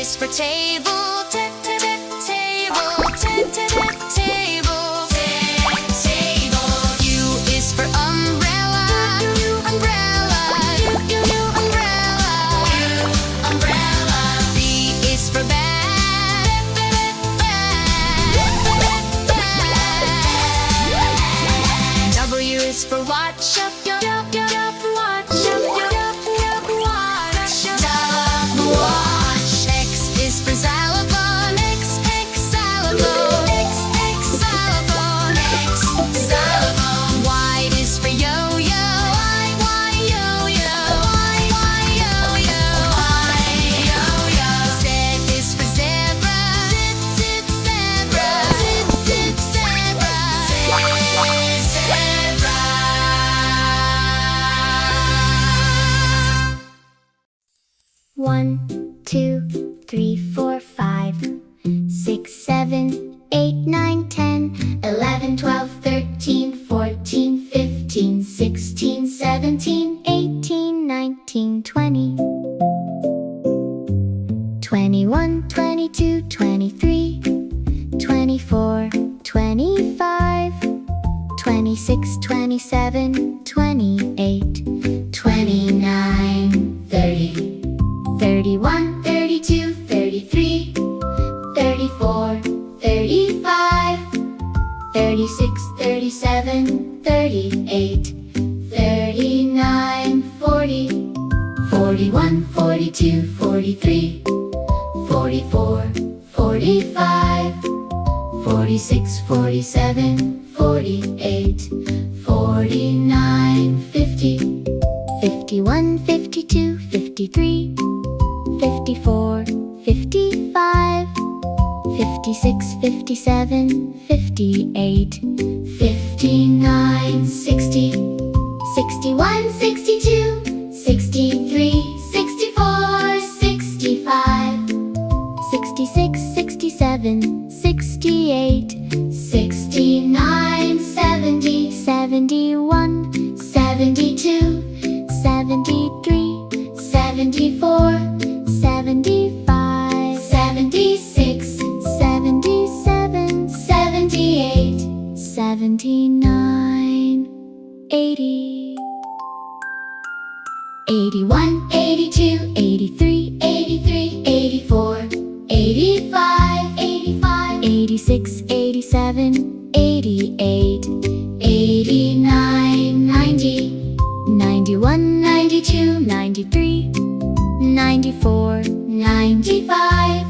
is for table. Table. Table. U is for umbrella. Umbrella. B is for bag. W is for watch. X is for xylophone. Xylophone. Y is for yo-yo. Z is for zebra. Zebra. 1, 2, 3, 4, 5, 6, 7, 8, 9, 10, 11, 12, 13, 14, 15, 16, 17, 18, 19, 20, 21, 22, 23, 24, 25, 26, 27, 28, 29, 30, 31, 32, 33, 34, 35, 36, 37, 38, 39, 40, 41, 42, 43, 44, 45, 46, 47, 48, 49, 50, 51, 52, 53, 54, 55, 56, 57, 58, 59, 60, 61, 62, 63, 64, 65, 66, 67, 68, 69, 70, 71, 72, 73, 74, 75, 76, 77, 78, 79, 80, 81, 82, 83, 83, 84, 85, 85, 86, 87, 88, 89, 90, 91, 92, 93, 94, 95,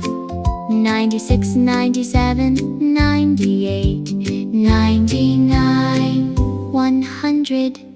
96, 97, 98, 99, 100.